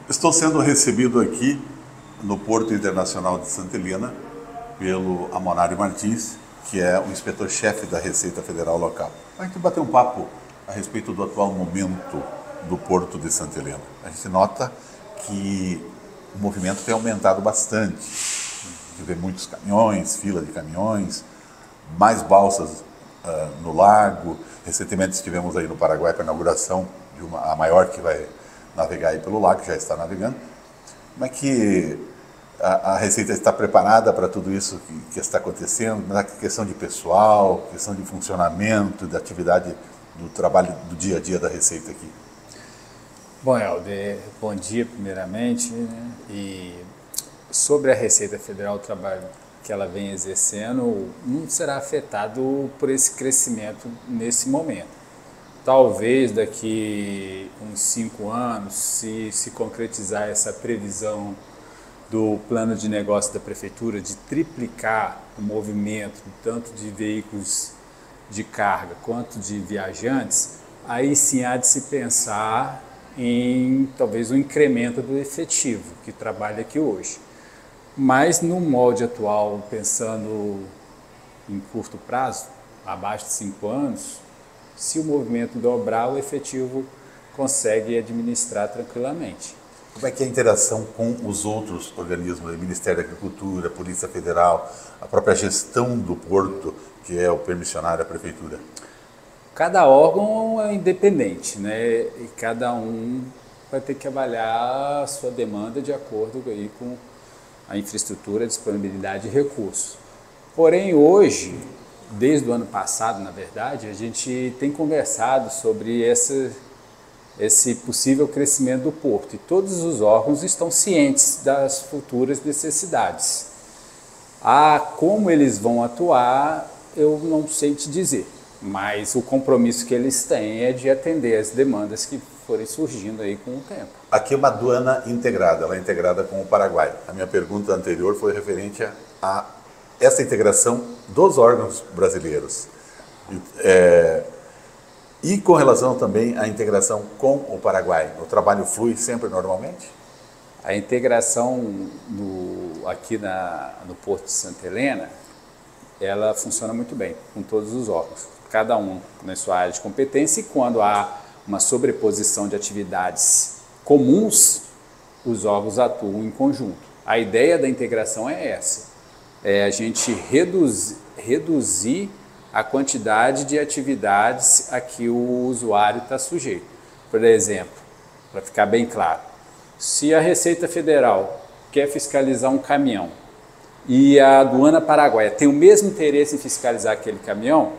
Estou sendo recebido aqui no Porto Internacional de Santa Helena pelo Amonário Martins, que é o inspetor-chefe da Receita Federal local. A gente bater um papo a respeito do atual momento do Porto de Santa Helena. A gente nota que o movimento tem aumentado bastante. A gente vê muitos caminhões, fila de caminhões, mais balsas no lago. Recentemente estivemos aí no Paraguai para a inauguração de a maior que vai navegar aí pelo lago, que já está navegando. Como é que a Receita está preparada para tudo isso que está acontecendo, na questão de pessoal, questão de funcionamento, da atividade do trabalho do dia a dia da Receita aqui? Bom, Helder, bom dia primeiramente, né? E sobre a Receita Federal, o trabalho que ela vem exercendo não será afetado por esse crescimento nesse momento. Talvez daqui uns 5 anos, se concretizar essa previsão do plano de negócio da Prefeitura de triplicar o movimento, tanto de veículos de carga quanto de viajantes, aí sim há de se pensar em talvez um incremento do efetivo que trabalha aqui hoje. Mas no molde atual, pensando em curto prazo, abaixo de 5 anos, se o movimento dobrar, o efetivo consegue administrar tranquilamente. Como é que é a interação com os outros organismos, o Ministério da Agricultura, a Polícia Federal, a própria gestão do porto, que é o permissionário da Prefeitura? Cada órgão é independente, né? E cada um vai ter que avaliar a sua demanda de acordo aí com a infraestrutura, a disponibilidade de recursos. Porém, hoje, desde o ano passado, na verdade, a gente tem conversado sobre esse possível crescimento do porto e todos os órgãos estão cientes das futuras necessidades. Como eles vão atuar, eu não sei te dizer, mas o compromisso que eles têm é de atender as demandas que forem surgindo aí com o tempo. Aqui é uma aduana integrada, ela é integrada com o Paraguai. A minha pergunta anterior foi referente a essa integração dos órgãos brasileiros. E com relação também à integração com o Paraguai, o trabalho flui sempre normalmente? A integração aqui no Porto de Santa Helena, ela funciona muito bem com todos os órgãos, cada um na sua área de competência, e quando há uma sobreposição de atividades comuns, os órgãos atuam em conjunto. A ideia da integração é essa, é a gente reduzir a quantidade de atividades a que o usuário está sujeito. Por exemplo, para ficar bem claro, se a Receita Federal quer fiscalizar um caminhão e a aduana paraguaia tem o mesmo interesse em fiscalizar aquele caminhão,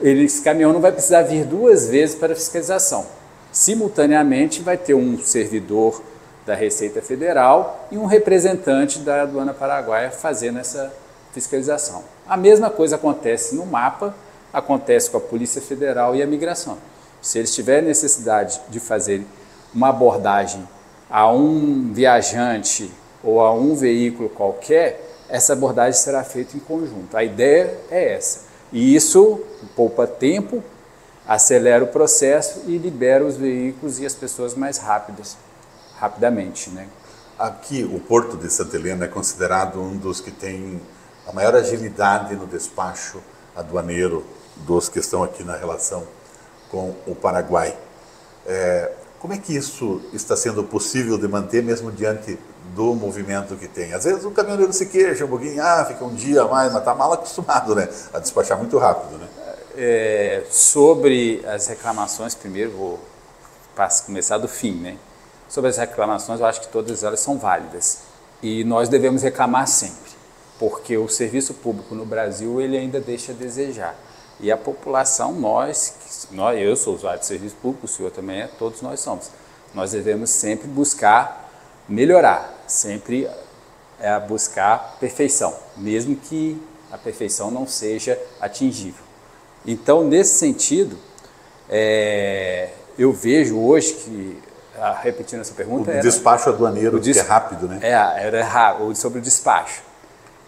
esse caminhão não vai precisar vir 2 vezes para a fiscalização. Simultaneamente vai ter um servidor da Receita Federal e um representante da aduana paraguaia fazendo essa fiscalização. A mesma coisa acontece no mapa, acontece com a Polícia Federal e a Migração. Se eles tiverem necessidade de fazer uma abordagem a um viajante ou a um veículo qualquer, essa abordagem será feita em conjunto. A ideia é essa. E isso poupa tempo, acelera o processo e libera os veículos e as pessoas mais rapidamente, né? Aqui, o Porto de Santa Helena é considerado um dos que tem a maior agilidade no despacho aduaneiro dos que estão aqui na relação com o Paraguai. Como é que isso está sendo possível de manter mesmo diante do movimento que tem? Às vezes o caminhoneiro se queixa um pouquinho, fica um dia a mais, mas está mal acostumado, né, a despachar muito rápido, né? Sobre as reclamações, primeiro vou começar do fim, né? Sobre as reclamações, eu acho que todas elas são válidas e nós devemos reclamar sempre, porque o serviço público no Brasil ele ainda deixa a desejar. E a população, eu sou usuário de serviço público, o senhor também é, todos nós somos. Nós devemos sempre buscar melhorar, sempre buscar perfeição, mesmo que a perfeição não seja atingível. Então, nesse sentido, eu vejo hoje que, repetindo essa pergunta... O despacho aduaneiro, que é rápido, né? Era rápido, sobre o despacho.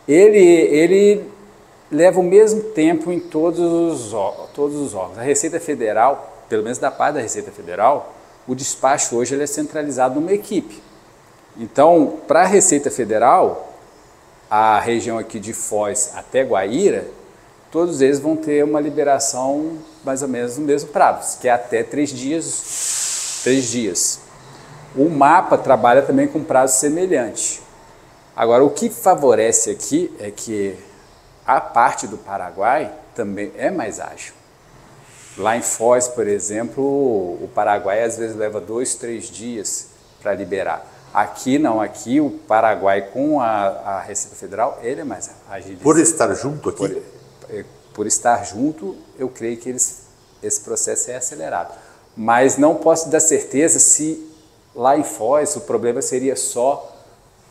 Ele leva o mesmo tempo em todos os órgãos. A Receita Federal, pelo menos da parte da Receita Federal, o despacho hoje ele é centralizado numa equipe. Então, para a Receita Federal, a região aqui de Foz até Guaíra, todos eles vão ter uma liberação mais ou menos no mesmo prazo, que é até 3 dias. 3 dias. O mapa trabalha também com prazo semelhante. Agora, o que favorece aqui é que a parte do Paraguai também é mais ágil. Lá em Foz, por exemplo, o Paraguai às vezes leva 2, 3 dias para liberar. Aqui não, aqui o Paraguai com a Receita Federal, ele é mais agilizado. Por estar junto aqui? Por estar junto, eu creio que esse processo é acelerado. Mas não posso dar certeza se lá em Foz o problema seria só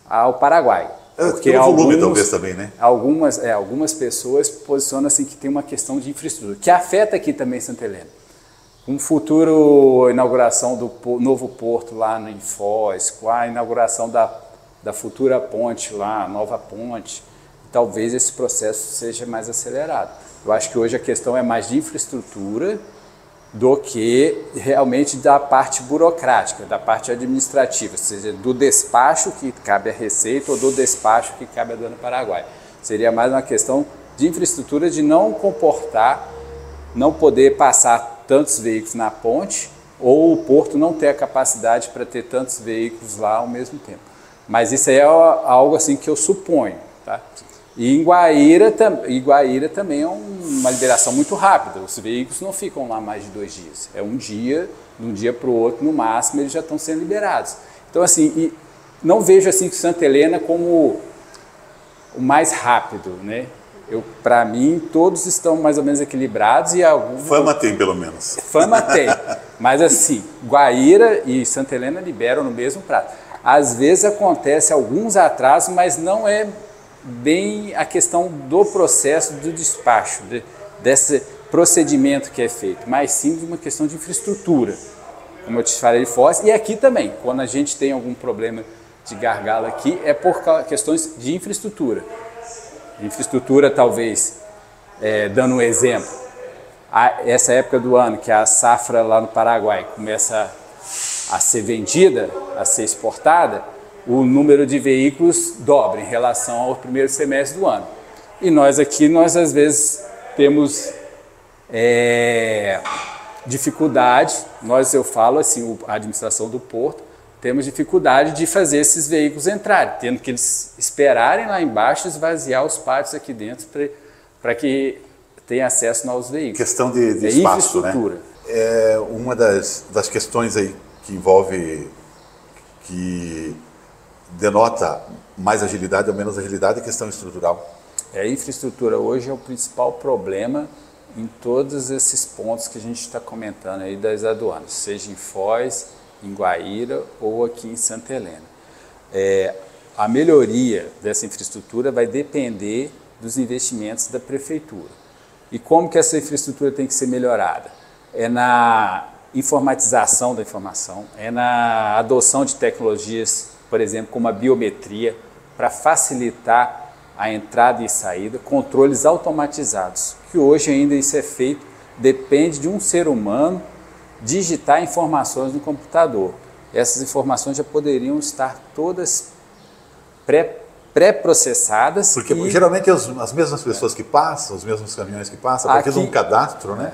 ao Paraguai. Porque o volume talvez também, né? Algumas pessoas posicionam assim que tem uma questão de infraestrutura, que afeta aqui também Santa Helena. Um futuro inauguração do novo porto lá em Foz, com a inauguração da futura ponte lá, nova ponte, talvez esse processo seja mais acelerado. Eu acho que hoje a questão é mais de infraestrutura do que realmente da parte burocrática, da parte administrativa, ou seja, do despacho que cabe à Receita ou do despacho que cabe à Dona Paraguai. Seria mais uma questão de infraestrutura, de não comportar, não poder passar tantos veículos na ponte, ou o porto não ter a capacidade para ter tantos veículos lá ao mesmo tempo. Mas isso aí é algo assim que eu suponho, tá? E em Guaíra também é uma liberação muito rápida. Os veículos não ficam lá mais de 2 dias. É um dia, de um dia para o outro, no máximo, eles já estão sendo liberados. Então, assim, não vejo assim Santa Helena como o mais rápido, né? Para mim, todos estão mais ou menos equilibrados e alguns... Fama tem, pelo menos. Fama tem. Mas, assim, Guaíra e Santa Helena liberam no mesmo prazo. Às vezes acontece alguns atrasos, mas não é bem a questão do processo do despacho, desse procedimento que é feito, mas sim de uma questão de infraestrutura, como eu te falei de Foz, e aqui também, quando a gente tem algum problema de gargalo aqui, é por questões de infraestrutura. Infraestrutura, talvez, dando um exemplo, essa época do ano que a safra lá no Paraguai começa a ser vendida, a ser exportada, o número de veículos dobra em relação ao primeiro semestre do ano. E nós aqui, às vezes temos dificuldade, eu falo assim, a administração do porto, temos dificuldade de fazer esses veículos entrarem, tendo que eles esperarem lá embaixo, esvaziar os pátios aqui dentro para que tenha acesso aos veículos. Questão de espaço, infraestrutura. Né? É uma das questões aí que envolve, que denota mais agilidade ou menos agilidade, é questão estrutural. A infraestrutura hoje é o principal problema em todos esses pontos que a gente está comentando aí das aduanas, seja em Foz, em Guaíra ou aqui em Santa Helena. A melhoria dessa infraestrutura vai depender dos investimentos da prefeitura. E como que essa infraestrutura tem que ser melhorada? É na informatização da informação, é na adoção de tecnologias, por exemplo, como a biometria, para facilitar a entrada e saída, controles automatizados, que hoje ainda isso é feito, depende de um ser humano digitar informações no computador. Essas informações já poderiam estar todas pré-processadas. Porque geralmente as mesmas pessoas que passam, os mesmos caminhões que passam, a partir de um cadastro, né?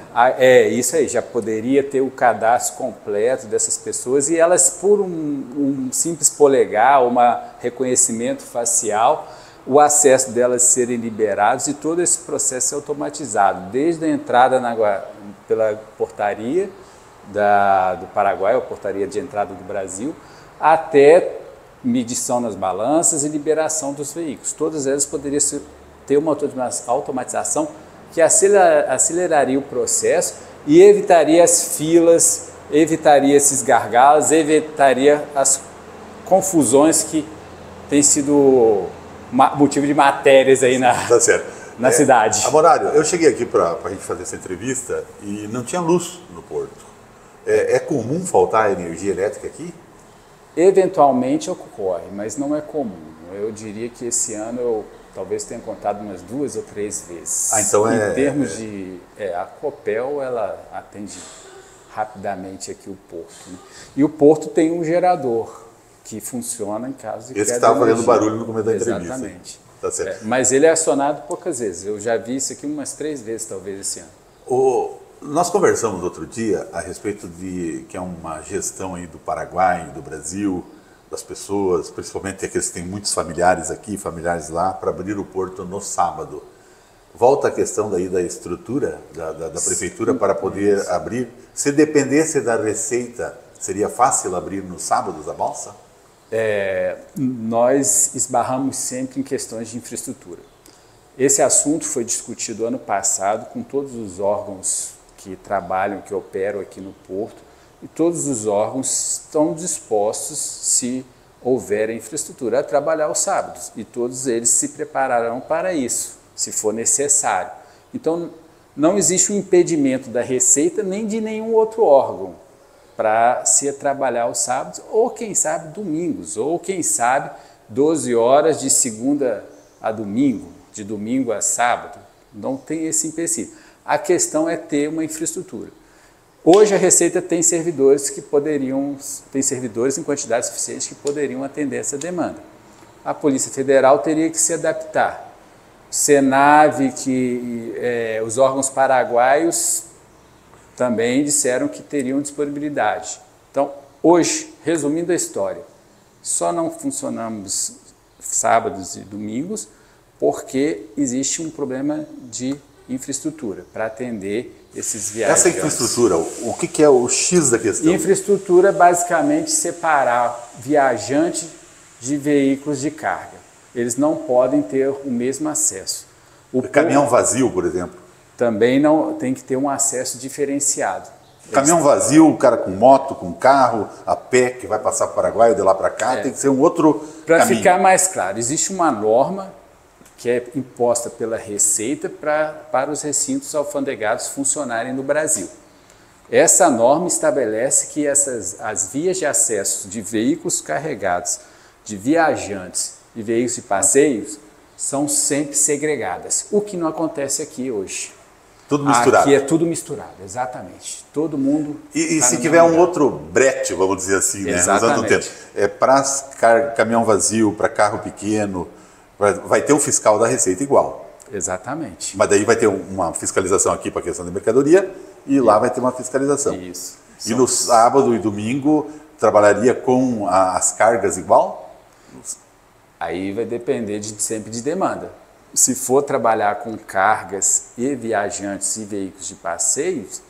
Isso aí, já poderia ter o cadastro completo dessas pessoas e elas, por um simples polegar, um reconhecimento facial, o acesso delas serem liberados e todo esse processo é automatizado, desde a entrada pela portaria do Paraguai, a portaria de entrada do Brasil, até medição nas balanças e liberação dos veículos. Todas elas poderiam ter uma automatização que aceleraria o processo e evitaria as filas, evitaria esses gargalos, evitaria as confusões que têm sido motivo de matérias aí na cidade. Amorário, eu cheguei aqui para a gente fazer essa entrevista e não tinha luz no porto. É comum faltar energia elétrica aqui? Eventualmente ocorre, mas não é comum. Eu diria que esse ano eu talvez tenha contado umas 2 ou 3 vezes. Então em termos de... a Copel, ela atende rapidamente aqui o porto. Né? E o porto tem um gerador. que funciona em caso de Esse que queda estava de fazendo energia. barulho no começo da entrevista. Exatamente. Tá certo. Mas ele é acionado poucas vezes. Eu já vi isso aqui umas 3 vezes, talvez, esse ano. Nós conversamos outro dia a respeito de que é uma gestão aí do Paraguai, do Brasil, das pessoas, principalmente aqueles que têm muitos familiares aqui, familiares lá, para abrir o porto no sábado. Volta a questão daí da estrutura da prefeitura para poder abrir. Se dependesse da receita, seria fácil abrir nos sábados a balsa? Nós esbarramos sempre em questões de infraestrutura. Esse assunto foi discutido ano passado com todos os órgãos que trabalham, que operam aqui no porto, e todos os órgãos estão dispostos, se houver infraestrutura, a trabalhar aos sábados, e todos eles se prepararão para isso, se for necessário. Então, não existe um impedimento da Receita nem de nenhum outro órgão para se trabalhar aos sábados, ou quem sabe domingos, ou quem sabe 12 horas de segunda a domingo, de domingo a sábado. Não tem esse empecilho. A questão é ter uma infraestrutura. Hoje a Receita tem servidores em quantidade suficiente que poderiam atender essa demanda. A Polícia Federal teria que se adaptar. Senave, os órgãos paraguaios também disseram que teriam disponibilidade. Então, hoje, resumindo a história, só não funcionamos sábados e domingos porque existe um problema de infraestrutura para atender esses viajantes. Essa infraestrutura, o que é o X da questão? Infraestrutura é basicamente separar viajante de veículos de carga. Eles não podem ter o mesmo acesso. O caminhão vazio, por exemplo? Também não tem que ter um acesso diferenciado. Caminhão vazio, o cara com moto, com carro, a pé, que vai passar para o Paraguai, de lá para cá, tem que ser um outro caminho. Para ficar mais claro, existe uma norma que é imposta pela Receita para os recintos alfandegados funcionarem no Brasil. Essa norma estabelece que as vias de acesso de veículos carregados, de viajantes e veículos de passeios são sempre segregadas, o que não acontece aqui hoje. Tudo misturado. Aqui é tudo misturado, exatamente. Todo mundo... E se tiver um outro brete, vamos dizer assim, né? Usando o termo, para caminhão vazio, para carro pequeno, vai ter um fiscal da Receita igual. Exatamente. Mas daí vai ter uma fiscalização aqui para a questão de mercadoria e lá vai ter uma fiscalização. Isso. E no sábado e domingo trabalharia com as cargas igual? Aí vai depender sempre de demanda. Se for trabalhar com cargas e viajantes e veículos de passeios,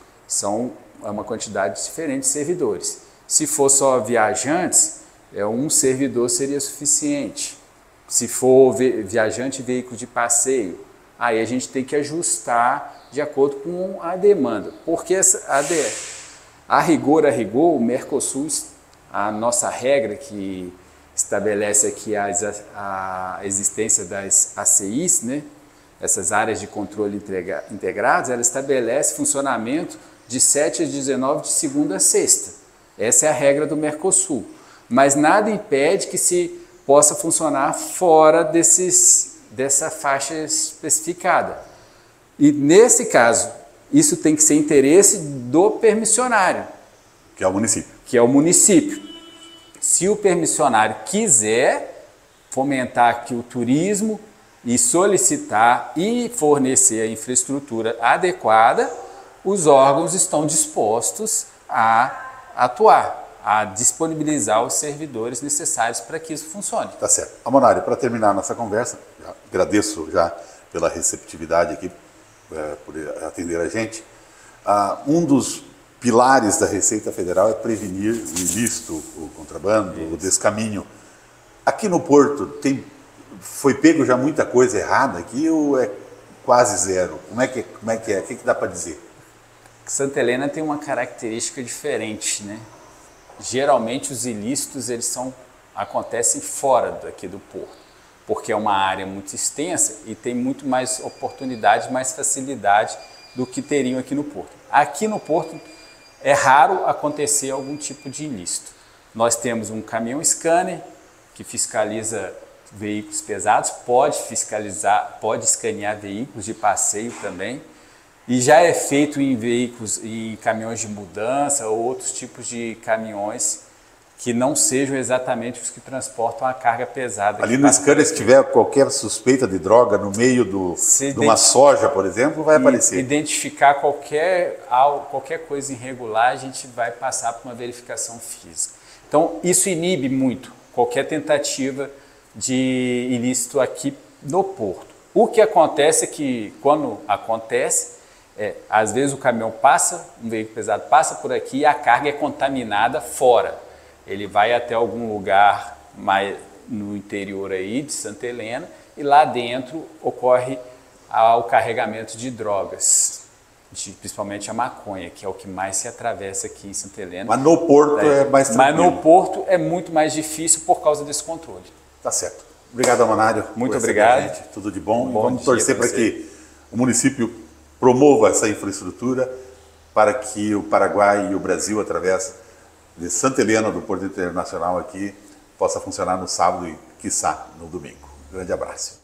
é uma quantidade diferente de servidores. Se for só viajantes, um servidor seria suficiente. Se for viajante e veículo de passeio, aí a gente tem que ajustar de acordo com a demanda. Porque a rigor, o Mercosul, a nossa regra que estabelece aqui a existência das ACIs, né? Essas áreas de controle integradas, ela estabelece funcionamento de 7 às 19 de segunda a sexta. Essa é a regra do Mercosul. Mas nada impede que se possa funcionar fora dessa faixa especificada. E nesse caso, isso tem que ser interesse do permissionário. Que é o município. Que é o município. Se o permissionário quiser fomentar aqui o turismo e solicitar e fornecer a infraestrutura adequada, os órgãos estão dispostos a atuar, a disponibilizar os servidores necessários para que isso funcione. Tá certo. Amonário, para terminar a nossa conversa, agradeço já pela receptividade aqui, por atender a gente. Um dos pilares da Receita Federal é prevenir o ilícito, o contrabando, o descaminho. Aqui no Porto foi pego já muita coisa errada aqui ou é quase zero? Como é que é? O que dá para dizer? Santa Helena tem uma característica diferente, né? Geralmente os ilícitos acontecem fora daqui do Porto, porque é uma área muito extensa e tem muito mais oportunidade, mais facilidade do que teriam aqui no Porto. Aqui no Porto é raro acontecer algum tipo de ilícito. Nós temos um caminhão scanner que fiscaliza veículos pesados, pode escanear veículos de passeio também, e já é feito em caminhões de mudança ou outros tipos de caminhões que não sejam exatamente os que transportam a carga pesada. Ali no scanner, se tiver qualquer suspeita de droga no meio de uma soja, por exemplo, vai aparecer. Identificar qualquer coisa irregular, a gente vai passar por uma verificação física. Então, isso inibe muito qualquer tentativa de ilícito aqui no porto. O que acontece é que, quando acontece, às vezes o caminhão passa, um veículo pesado passa por aqui e a carga é contaminada fora. Ele vai até algum lugar mais no interior aí de Santa Helena e lá dentro ocorre o carregamento de drogas, principalmente a maconha, que é o que mais se atravessa aqui em Santa Helena. Mas no porto é mais tranquilo. Mas no porto é muito mais difícil por causa desse controle. Tá certo. Obrigado, Amonário. Muito obrigado. Tudo de bom. Bom vamos torcer para que o município promova essa infraestrutura para que o Paraguai e o Brasil, através de Santa Helena, do Porto Internacional aqui, possa funcionar no sábado e, quiçá, no domingo. Grande abraço.